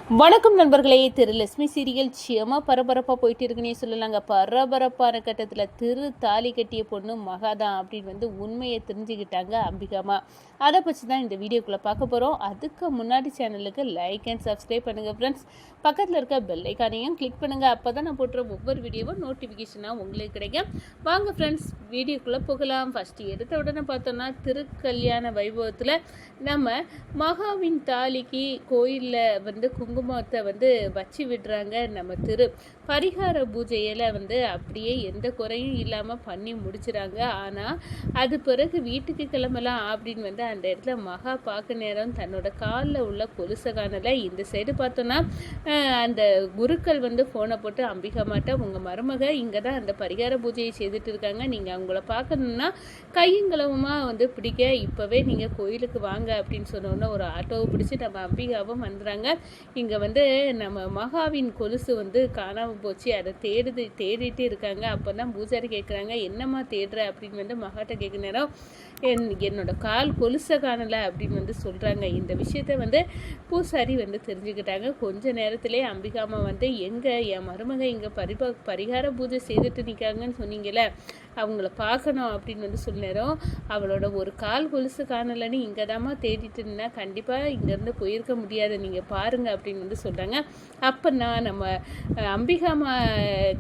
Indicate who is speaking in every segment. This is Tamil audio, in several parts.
Speaker 1: வணக்கம் நண்பர்களே. திரு லட்சுமி சீரியல் செம பரபரப்பாக போயிட்டு இருக்குன்னே சொல்லலாங்க. பரபரப்பான கட்டத்தில் திரு தாலி கட்டிய பொண்ணு மகாதான் அப்படின்னு உண்மையை தெரிஞ்சுக்கிட்டாங்க அம்பிகாமா. அதை பற்றி தான் இந்த வீடியோக்குள்ளே பார்க்க போகிறோம். அதுக்கு முன்னாடி சேனலுக்கு லைக் அண்ட் சப்ஸ்கிரைப் பண்ணுங்கள் ஃப்ரெண்ட்ஸ். பக்கத்தில் இருக்க பெல் ஐக்கானையும் கிளிக் பண்ணுங்கள். அப்போ தான் நான் போட்டுற ஒவ்வொரு வீடியோவும் நோட்டிஃபிகேஷனாக உங்களுக்கு கிடைக்கும். வாங்க ஃப்ரெண்ட்ஸ், வீடியோக்குள்ளே போகலாம். ஃபஸ்ட்டு எடுத்த உடனே பார்த்தோன்னா திருக்கல்யாண வைபவத்தில் நம்ம மகாவின் தாலிக்கு கோயிலில் குங்குமத்தை வச்சு விடுறாங்க. நம்ம பரிகார பூஜையில் அப்படியே எந்த குறையும் இல்லாமல் பண்ணி முடிச்சுறாங்க. ஆனால் அது பிறகு வீட்டுக்கு கிளம்பலாம் அப்படின்னு அந்த இடத்துல மகா பார்க்க நேரம் தன்னோட காலில் உள்ள கொலுசை காணலை. இந்த சைடு பார்த்தோன்னா அந்த குருக்கள் ஃபோனை போட்டு அம்பிகா மாட்டா உங்கள் மருமக இங்கே தான் அந்த பரிகார பூஜையை செய்துட்டு இருக்காங்க, நீங்கள் அவங்கள பார்க்கணுன்னா கையங்களவுமாக பிடிக்க இப்போவே நீங்கள் கோயிலுக்கு வாங்க அப்படின்னு சொன்னோன்னா ஒரு ஆட்டோவை பிடிச்சி நம்ம அம்பிகாவும் வந்துடுறாங்க. இங்கே நம்ம மகாவின் கொலுசு காணாமல் போச்சு, அதை தேடிட்டு இருக்காங்க. அப்போ தான் பூஜாரி கேட்குறாங்க, என்னம்மா தேடுற அப்படின்னு மகாட்ட கேட்குற நேரம் என்னோட கால் கொலுசை காணலை அப்படின்னு சொல்கிறாங்க. இந்த விஷயத்த பூசாரி தெரிஞ்சுக்கிட்டாங்க. கொஞ்ச நேரத்திலே அம்பிகாமா எங்கே என் மருமக இங்கே பரிகார பூஜை செய்துட்டு நிற்காங்கன்னு சொன்னீங்கல்ல, அவங்கள பார்க்கணும் அப்படின்னு சொன்னேரம் அவளோட ஒரு கால் கொலுசு காணலைன்னு இங்கே தாம்மா தேடிட்டு இருந்தா, கண்டிப்பாக இங்கேருந்து போயிருக்க முடியாது, நீங்கள் பாருங்கள் அப்படின்னு சொல்கிறாங்க. அப்போ நான் நம்ம அம்பிகாமா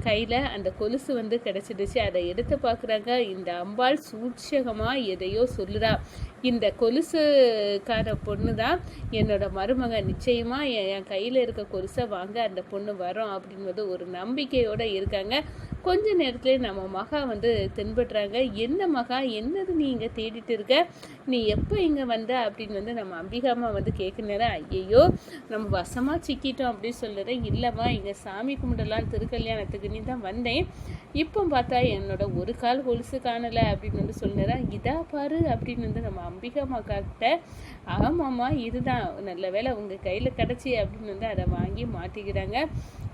Speaker 1: கையில் அந்த கொலுசு கிடச்சிடுச்சு. அதை எடுத்து பார்க்குறாங்க. இந்த அம்பாள் சூட்சகமாக எதையோ சொல்லுறா. இந்த கொலுசுக்கான பொண்ணு தான் என்னோட மருமக, நிச்சயமாக என் கையில் இருக்க கொலுசை வாங்க அந்த பொண்ணு வரோம் அப்படின்றது ஒரு நம்பிக்கையோடு இருக்காங்க. கொஞ்ச நேரத்துலேயே நம்ம மகா தென்படுறாங்க. என்ன மகா, என்னது நீ இங்கே தேடிட்டு இருக்க, நீ எப்போ இங்கே வந்த அப்படின்னு நம்ம அம்பிகாமா கேட்க நேரம் ஐயையோ நம்ம வசமாக சிக்கிட்டோம் அப்படின்னு சொல்லுறேன். இல்லைம்மா, இங்கே சாமி கும்பிடலாம் திருக்கல்யாணத்துக்கு நீ தான் வந்தேன், இப்போ பார்த்தா என்னோட ஒரு கால் கொலுசு காணலை அப்படின்னு சொல்லுறேன். இதா பாரு அப்படின்னு நம்ம அம்பிகாமா கிட்ட, ஆமாம்மா இதுதான், நல்ல வேலை உங்கள் கையில் கிடச்சி அப்படின்னு அதை வாங்கி மாட்டிக்கிறாங்க.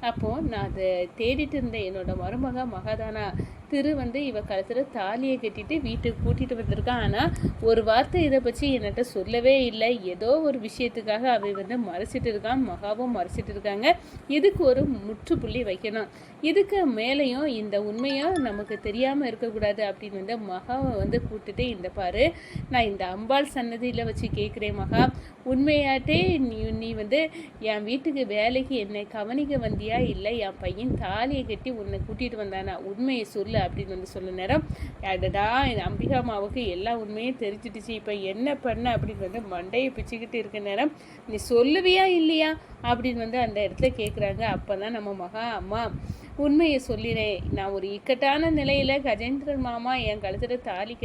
Speaker 1: அப்போது நான் அதை தேடிட்டு இருந்தேன், என்னோட மருமக மகாதானா திரு இவ கழுத்தில் தாலியை கட்டிட்டு வீட்டுக்கு கூட்டிகிட்டு வந்திருக்கான். ஆனால் ஒரு வார்த்தை இதை பற்றி என்கிட்ட சொல்லவே இல்லை. ஏதோ ஒரு விஷயத்துக்காக அவை மறைச்சிட்டு இருக்கான், மகாவும் மறைச்சிட்டு இருக்காங்க. இதுக்கு ஒரு முற்றுப்புள்ளி வைக்கணும். இதுக்கு மேலேயும் இந்த உண்மையும் நமக்கு தெரியாமல் இருக்கக்கூடாது அப்படின்னு மகாவை கூப்பிட்டுட்டு, இந்த பாரு, நான் இந்த அம்பாள் சன்னதியில் வச்சு கேட்குறேன் மகா, உண்மையாட்டே நீ என் வீட்டுக்கு வேலைக்கு என்னை கவனிக்க வந்தியா, இல்லை என் பையன் தாலியை கட்டி உன்னை கூட்டிகிட்டு வந்தானா, உண்மையை சொல்லு அப்படின்னு சொல்ல நேரம், அடடா இந்த அம்பிகாமாவுக்கு எல்லா உண்மையும் தெரிஞ்சிடுச்சு, இப்போ என்ன பண்ண அப்படின்னு மண்டையை பிச்சுக்கிட்டு இருக்க நேரம், நீ சொல்லுவியா இல்லையா அப்படின்னு அந்த இடத்துல கேட்குறாங்க. அப்போ தான் நம்ம மகா, அம்மா உண்மையை சொல்லினேன், நான் ஒரு இக்கட்டான நிலையில் கஜேந்திரன் மாமா என் கழுத்தில் தாலி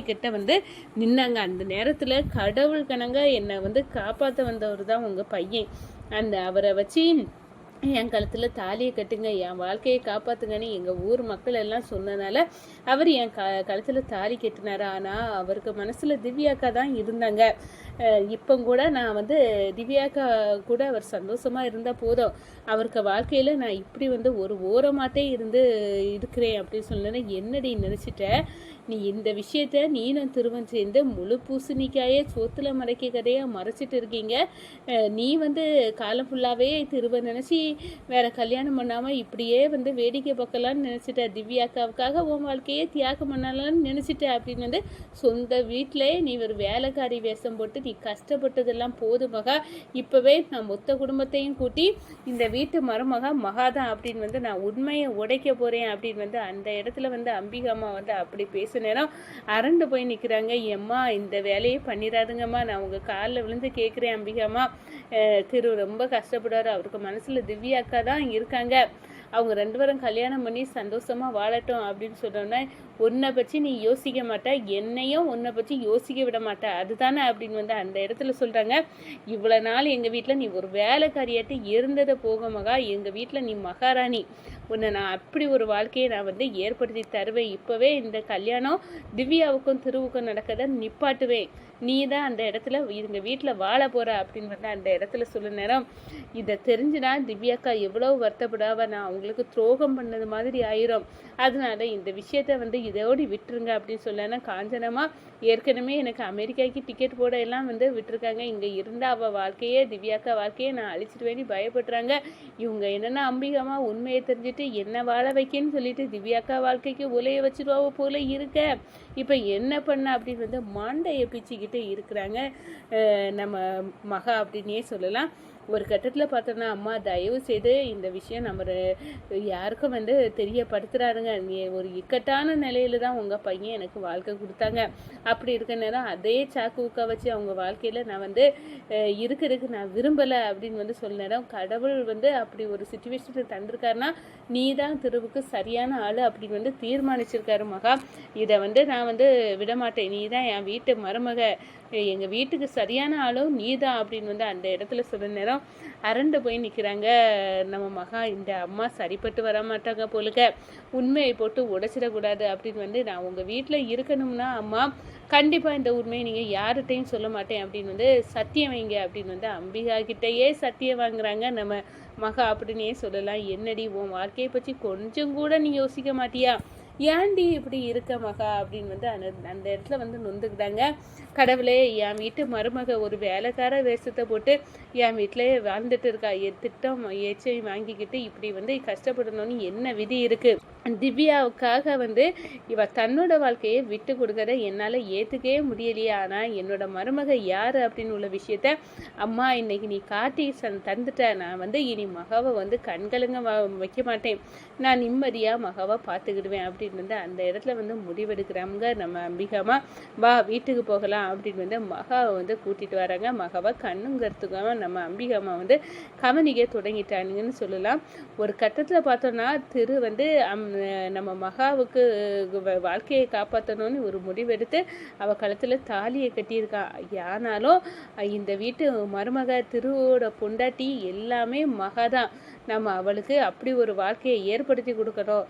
Speaker 1: கட்ட நின்னாங்க. அந்த நேரத்தில் கடவுள் கணங்க என்னை காப்பாற்ற வந்தவர் தான் உங்கள் பையன். அவரை வச்சு என் கழுத்தில் தாலியை கட்டுங்க, என் வாழ்க்கையை காப்பாற்றுங்கன்னு எங்கள் ஊர் மக்கள் எல்லாம் சொன்னனால அவர் என் கழுத்தில் தாலி கட்டினார். ஆனால் அவருக்கு மனசில் திவ்யாக்கா தான் இருந்தாங்க. இப்போ கூட நான் திவ்யாக்கா கூட அவர் சந்தோஷமாக இருந்தால் போதும், அவருக்கு வாழ்க்கையில் நான் இப்படி ஒரு ஓரமாட்டே இருக்கிறேன் அப்படின்னு சொன்னேன். என்னடி நினச்சிட்ட நீ, இந்த விஷயத்த நீனும் திருவன் சேர்ந்து முழு பூசணிக்காயே சோத்துல மறைக்க கதையாக மறைச்சிட்டு இருக்கீங்க. நீ காலம் ஃபுல்லாகவே திருவை நினச்சி வேற கல்யாணம் பண்ணாமல் இப்படியே வேடிக்கை பார்க்கலான்னு நினச்சிட்ட, திவ்யாக்காவுக்காக உன் வாழ்க்கையே தியாகம் பண்ணலான்னு நினச்சிட்ட அப்படின்னு சொந்த வீட்டிலே நீ ஒரு வேலைக்காரி வேஷம் போட்டு நீ கஷ்டப்பட்டதெல்லாம் போதுமகா, இப்போவே நான் மொத்த குடும்பத்தையும் கூட்டி இந்த வீட்டு மருமகா மகாதான் அப்படின்னு நான் உண்மையை உடைக்க போகிறேன் அப்படின்னு அந்த இடத்துல அம்பிகாமா அப்படி பேச நேரம் அரண்டு போய் நிற்கிறாங்க. எம்மா இந்த வேலையை பண்ணிடாதுங்கம்மா, நான் உங்கள் காலில் விழுந்து கேட்குறேன் அம்பிகாமா, திரு ரொம்ப கஷ்டப்படுவார், அவருக்கு மனசில் திவ்யாக்கா தான் இருக்காங்க, அவங்க 2 பேரும் கல்யாணம் பண்ணி சந்தோஷமாக வாழட்டும் அப்படின்னு சொன்னோன்னே, உன்னை பற்றி நீ யோசிக்க மாட்டா, என்னையும் உன்னை பற்றி யோசிக்க விட மாட்டா, அதுதானே அப்படின்னு அந்த இடத்துல சொல்கிறாங்க. இவ்வளோ நாள் எங்கள் வீட்டில் நீ ஒரு வேலைக்காரியாட்டு இருந்ததை போக மகா, எங்கள் வீட்டில் நீ மகாராணி, உன்னை நான் அப்படி ஒரு வாழ்க்கையை நான் ஏற்படுத்தி தருவேன், இப்போவே இந்த கல்யாணம் திவ்யாவுக்கும் திருவுக்கும் நடக்கதை நிப்பாட்டுவேன், நீ தான் அந்த இடத்துல இவங்க வீட்டில் வாழ போகிற அப்படின்னு வந்து அந்த இடத்துல சொல்ல நேரம் இதை தெரிஞ்சுனா திவ்யாக்கா எவ்வளோ வருத்தப்படாவ, நான் அவங்களுக்கு துரோகம் பண்ணது மாதிரி ஆயிரும். அதனால இந்த விஷயத்த வந்து இதோடு விட்டுருங்க அப்படின்னு சொல்லனா காஞ்சனமா ஏற்கனவே எனக்கு அமெரிக்காவுக்கு டிக்கெட் போட எல்லாம் வந்து விட்டுருக்காங்க. இங்கே இருந்த அவள் வாழ்க்கையே திவ்யாக்கா வாழ்க்கையே நான் அழிச்சிட்டு வேண்டி பயப்படுறாங்க. இவங்க என்னென்னா அம்பிகமா உண்மையை தெரிஞ்சுட்டு என்ன வாழ வைக்கன்னு சொல்லிட்டு திவ்யாக்கா வாழ்க்கைக்கு உலைய வச்சுருவாவோ போல இருக்க. இப்போ என்ன பண்ண அப்படின்னு வந்து மாண்டையை பிச்சுக்கிட்டு இருக்கிறாங்க நம்ம மகா அப்படின்னே சொல்லலாம். ஒரு கட்டத்தில் பார்த்தோன்னா அம்மா தயவு செய்து இந்த விஷயம் நம்ம யாருக்கும் வந்து தெரியப்படுத்துறாருங்க. நீ ஒரு இக்கட்டான நிலையில தான் உங்கள் பையன் எனக்கு வாழ்க்கை கொடுத்தாங்க. அப்படி இருக்க நேரம் அதே சாக்குவுக்க வச்சு அவங்க வாழ்க்கையில் நான் வந்து இருக்கிறதுக்கு நான் விரும்பலை அப்படின்னு வந்து சொல்ல நேரம் கடவுள் வந்து அப்படி ஒரு சுச்சுவேஷனுக்கு தந்திருக்காருன்னா நீ தான் திருவுக்கு சரியான ஆள் அப்படின்னு வந்து தீர்மானிச்சிருக்காரு மகா. இதை வந்து நான் வந்து விடமாட்டேன். நீ தான் என் வீட்டு மருமக, எங்கள் வீட்டுக்கு சரியான ஆளும் நீ தான் அப்படின்னு வந்து அந்த இடத்துல சொல்ல நேரம் அரண்டு போய் நிற்கிறாங்க நம்ம மகா. இந்த அம்மா சரிப்பட்டு வர மாட்டாங்க போலுக்க, உண்மையை போட்டு உடைச்சிடக்கூடாது அப்படின்னு வந்து நான் உங்கள் வீட்டில் இருக்கணும்னா அம்மா கண்டிப்பாக இந்த உண்மையை நீங்கள் யார்கிட்டையும் சொல்ல மாட்டேன் அப்படின்னு வந்து சத்தியம் வைங்க அப்படின்னு வந்து அம்பிகா கிட்டேயே சத்தியம் வாங்குறாங்க நம்ம மகா அப்படின்னே சொல்லலாம். என்னடி உன் வாழ்க்கையை பற்றி கொஞ்சம் கூட நீ யோசிக்க மாட்டியா, ஏன்டி இப்படி இருக்க மகா அப்படின்னு வந்து அந்த இடத்துல வந்து நொந்துக்கிட்டாங்க. கடவுளே, என் வீட்டு மருமக ஒரு வேலைக்கார வேஷத்தை போட்டு என் வீட்டிலேயே வாழ்ந்துட்டு இருக்கா, என் திட்டம் ஏச்சை வாங்கிக்கிட்டு இப்படி வந்து கஷ்டப்படணும்னு என்ன விதி இருக்கு? திவ்யாவுக்காக வந்து இவ தன்னோட வாழ்க்கையை விட்டு கொடுக்கறத என்னால் ஏற்றுக்கவே முடியலையே. ஆனால் என்னோட மருமக யார் அப்படின்னு உள்ள விஷயத்த அம்மா இன்னைக்கு நீ காட்டி தந்துட்ட. நான் வந்து இனி மகாவை வந்து கண்கலங்க வைக்க மாட்டேன், நான் நிம்மதியாக மகாவை பார்த்துக்கிடுவேன் அப்படின்னு வந்து அந்த இடத்துல வந்து முடிவெடுக்கிறாங்க நம்ம அம்பிகாமா. வா வீட்டுக்கு போகலாம் அப்படின்னு வந்து மகாவை வந்து கூட்டிட்டு வராங்க. மகாவை கண்ணுங்கிறதுக்காக நம்ம அம்பிகாமா வந்து கவனிக்க தொடங்கிட்டானுங்கன்னு சொல்லலாம். ஒரு கட்டத்தில் பார்த்தோன்னா திரு வந்து நம்ம மகாவுக்கு வாழ்க்கையை காப்பாற்றணும்னு ஒரு முடிவெடுத்து அவள் கழுத்தில் தாலியை கட்டியிருக்கான். ஆனாலும் இந்த வீட்டு மருமக திருவோட பொண்டாட்டி எல்லாமே மகா தான். நம்ம அவளுக்கு அப்படி ஒரு வாழ்க்கையை ஏற்படுத்தி கொடுக்கணும்.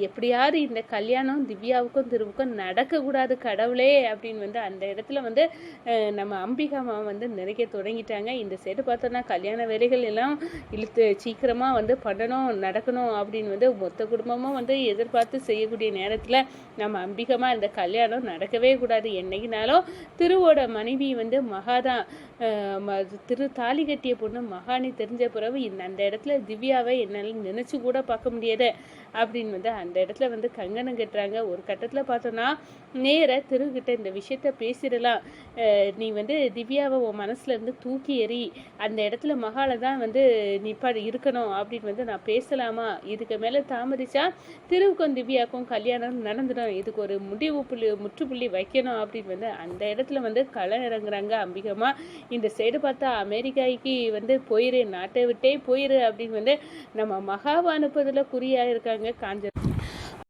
Speaker 1: எப்படியாவது இந்த கல்யாணம் திவ்யாவுக்கும் திருவுக்கும் நடக்கக்கூடாது கடவுளே அப்படின்னு வந்து அந்த இடத்துல வந்து நம்ம அம்பிகாமா வந்து நினைக்க தொடங்கிட்டாங்க. இந்த சைடு பார்த்தோன்னா கல்யாண வேலைகள் எல்லாம் இழுத்து சீக்கிரமாக வந்து பண்ணணும் நடக்கணும் அப்படின்னு வந்து மொத்த குடும்பமும் வந்து எதிர்பார்த்து செய்யக்கூடிய நேரத்தில் நம்ம அம்பிகமா இந்த கல்யாணம் நடக்கவே கூடாது. என்னைக்குனாலும் திருவோட மனைவி வந்து மகாதான், திரு தாலி கட்டிய பொண்ணு மகானி தெரிஞ்ச பிறகு அந்த இடத்துல திவ்யாவை என்னால் நினைச்சு கூட பார்க்க முடியாது அப்படின்னு வந்து அந்த இடத்துல வந்து கங்கணம் கட்டுறாங்க. ஒரு கட்டத்தில் பார்த்தோன்னா நேர திருக்கிட்ட இந்த விஷயத்த பேசிடலாம், நீ வந்து திவ்யாவை உன் மனசுல இருந்து தூக்கி எறி, அந்த இடத்துல மகால தான் வந்து நிப்பா இருக்கணும் அப்படின்னு வந்து நான் பேசலாமா? இதுக்கு மேலே தாமதிச்சா திருவுக்கும் திவ்யாவுக்கும் கல்யாணம் நடந்துடும், இதுக்கு ஒரு முற்றுப்புள்ளி வைக்கணும் அப்படின்னு வந்து அந்த இடத்துல வந்து களம் இறங்குறாங்க அம்பிகமா. இந்த சைடு பார்த்தா அமெரிக்காய்க்கு வந்து போயிரு, நாட்டை விட்டே போயிரு அப்படின்னு வந்து நம்ம மகாவை அனுப்புறதுல குறியா இருக்காங்க காஞ்சனா.